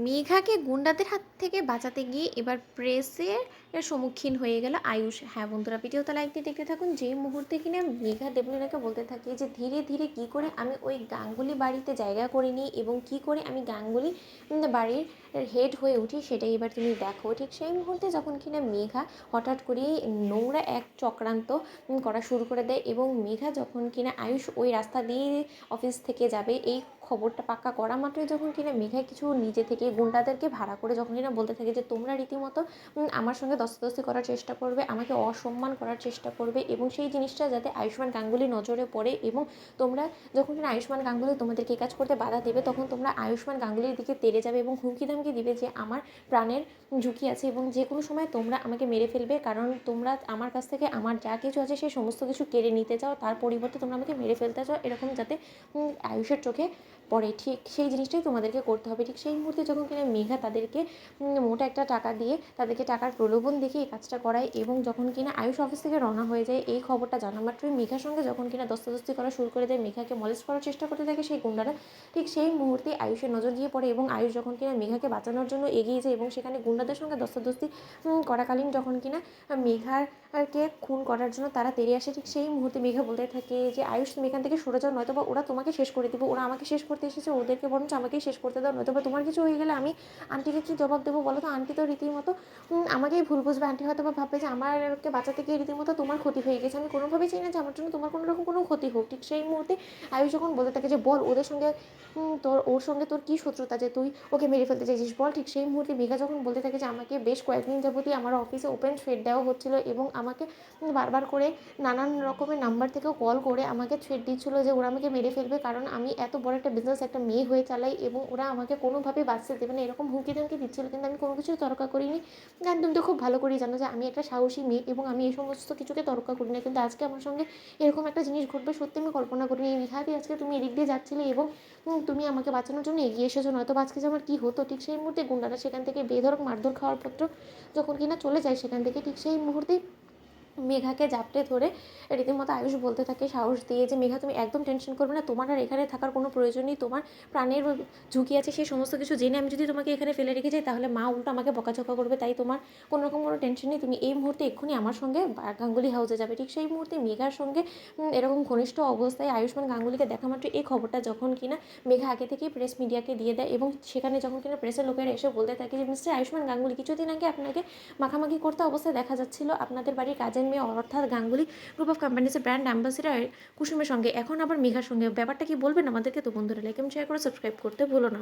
মেঘাকে গুন্ডাদের হাত থেকে বাঁচাতে গিয়ে এবার প্রেসের সম্মুখীন হয়ে গেল আয়ুষ। হ্যাঁ বন্ধুরা, ভিডিওটা লাইক দিয়ে দেখতে থাকুন। যে মুহূর্তে কিনা মেঘা দেবলীনাকে বলতে থাকে যে ধীরে ধীরে কি করে আমি ওই গাঙ্গুলি বাড়িতে জায়গা করে নিই এবং কি করে আমি গাঙ্গুলি বাড়ির হেড হয়ে উঠি সেটাই এবার তুমি দেখো। ঠিক সেই মুহূর্তে যখন কিনা মেঘা হঠাৎ করে নোংরা এক চক্রান্ত করা শুরু করে দেয় এবং মেঘা যখন কিনা আয়ুষ ওই রাস্তা দিয়ে অফিস থেকে যাবে এই খবরটা পাক্কা করা মাত্রই যখন কিনা মেঘা কিছু নিজে থেকে গুন্ডাদেরকে ভাড়া করে যখন কিনা বলতে থাকে যে তোমরা রীতিমতো আমার সঙ্গে দস্তাদস্তি করার চেষ্টা করবে, আমাকে অসম্মান করার চেষ্টা করবে এবং সেই জিনিসটা যাতে আয়ুষ্মান গাঙ্গুলি নজরে পড়ে এবং তোমরা যখন কিনা আয়ুষ্মান গাঙ্গুলি তোমাদেরকে এই কাজ করতে বাধা দেবে তখন তোমরা আয়ুষ্মান গাঙ্গুলির দিকে তেড়ে যাবে এবং হুমকি ধামকি দিবে যে আমার প্রাণের ঝুঁকি আছে এবং যে কোনো সময় তোমরা আমাকে মেরে ফেলবে, কারণ তোমরা আমার কাছ থেকে আমার যা কিছু আছে সেই সমস্ত কিছু কেড়ে নিতে চাও, তার পরিবর্তে তোমরা আমাকে মেরে ফেলতে চাও, এরকম যাতে আয়ুষের চোখে পড়ে। ঠিক সেই জিনিসটাই তোমাদেরকে করতে হবে। ঠিক সেই মুহূর্তে যখন কিনা মেঘা তাদেরকে মোটা একটা টাকা দিয়ে তাদেরকে টাকার প্রলোভন দেখে এই কাজটা করায় এবং যখন কিনা আয়ুষ অফিস থেকে রওনা হয়ে যায় এই খবরটা জানা মাত্রই মেঘার সঙ্গে যখন কিনা দস্তাদস্তি করা শুরু করে দেয়, মেঘাকে মলেস্ট করার চেষ্টা করতে থাকে সেই গুন্ডারা, ঠিক সেই মুহূর্তে আয়ুষের নজর দিয়ে পড়ে এবং আয়ুষ যখন কিনা মেঘাকে বাঁচানোর জন্য এগিয়ে যায় এবং সেখানে গুন্ডাদের সঙ্গে দস্তাদস্তি করাকালীন যখন কিনা মেঘাকে খুন করার জন্য তারা তেড়ে আসে, ঠিক সেই মুহূর্তে মেঘা বলতে থাকে যে আয়ুষ তুমি এখান থেকে সরে যাও, নয়তো বা ওরা তোমাকে শেষ করে দেবে, ওরা আমাকে শেষ করতে এসেছে, ওদেরকে বরঞ্চ আমাকেই শেষ করতে দাও, নয়তো বা তোমার কিছু হয়ে গেলে আমি আন্টিকে কী জবাব দেবো বলো তো। আন্টি তো রীতিমতো আমাকেই ভুল বুঝবে, আন্টি হয়তো বা ভাববে যে আমারকে বাঁচাতে গিয়ে রীতিমতো তোমার ক্ষতি হয়ে গেছে, আমি কোনোভাবেই চাই না যে আমার জন্য তোমার কোনো রকম কোনো ক্ষতি হোক। ঠিক সেই মুহূর্তে আয়ুষ যখন বলতে থাকে যে বল ওদের সঙ্গে ওর সঙ্গে তোর কী শত্রুতা যে তুই ওকে মেরে ফেলতে চাইছিস বল, ঠিক সেই মুহূর্তে মেঘা যখন বলতে থাকে যে আমাকে বেশ কয়েকদিন যাবতই আমার অফিসে ওপেন থ্রেট দেওয়া হচ্ছিলো এবং আমাকে বারবার করে নানান রকমের নাম্বার থেকেও কল করে আমাকে থ্রেট দিচ্ছিলো যে ওরা আমাকে মেরে ফেলবে, কারণ আমি এত বড় একটা বিজনেস একটা মেয়ে হয়ে চালাই এবং ওরা আমাকে কোনোভাবেই বাঁচতে দেবে না, এরকম হুমকি ধামকি দিচ্ছিলো। কিন্তু আমি কোনো কিছুই তর্কা করিনি, কারণ তুমি তো খুব ভালো করেই জানো যে আমি একটা সাহসী মেয়ে এবং আমি এই সমস্ত কিছুকে তর্কা করি না, কিন্তু আজকে আমার সঙ্গে এরকম একটা জিনিস ঘটবে সত্যি আমি কল্পনা করিনি। নিহাতি আজকে তুমি এদিক দিয়ে যাচ্ছিলে এবং তুমি আমাকে বাঁচানোর জন্য এগিয়ে এসেছো, নয়তো আজকে যে আমার কী হতো। ঠিক সেই মুহূর্তে গুন্ডারা সেখান থেকে বেধড়ক মারধর খাওয়ার পত্র যখন কিনা চলে যায় সেখান থেকে, ঠিক সেই মুহূর্তেই মেঘাকে জাপটে ধরে রীতিমতো আয়ুষ বলতে থাকে সাহস দিয়ে যে মেঘা তুমি একদম টেনশন করবে না, তোমার আর এখানে থাকার কোনো প্রয়োজন নেই, তোমার প্রাণের ঝুঁকি আছে সেই সমস্ত কিছু জেনে আমি যদি তোমাকে এখানে ফেলে রেখে যাই তাহলে মা উল্টো আমাকে বকাঝকা করবে, তাই তোমার কোনো রকম কোনো টেনশন নেই, তুমি এই মুহূর্তে এক্ষুনি আমার সঙ্গে গাঙ্গুলি হাউসে যাবে। ঠিক সেই মুহূর্তে মেঘার সঙ্গে এরকম ঘনিষ্ঠ অবস্থায় আয়ুষ্মান গাঙ্গুলিকে দেখা মাত্র এই খবরটা যখন কিনা মেঘা আগে থেকেই প্রেস মিডিয়াকে দিয়ে দেয় এবং সেখানে যখন কিনা প্রেসের লোকেরা এসে বলতে থাকে যে মিস্টার আয়ুষ্মান গাঙ্গুলি কিছুদিন আগে আপনাকে মাখামাখি করতে অবস্থায় দেখা যাচ্ছিল আপনাদের বাড়ির কাজের মেয়ে অর্থাৎ গাঙ্গুলি গ্রুপ অফ কোম্পানিজের ব্র্যান্ড অ্যাম্বাসিডার কুসুমের সঙ্গে, এখন আবার মেঘার সঙ্গে, ব্যাপারটা কি বলবেন আমাদেরকে? তো বন্ধুরা লাইক এবং শেয়ার করে সাবস্ক্রাইব করতে ভুলো না।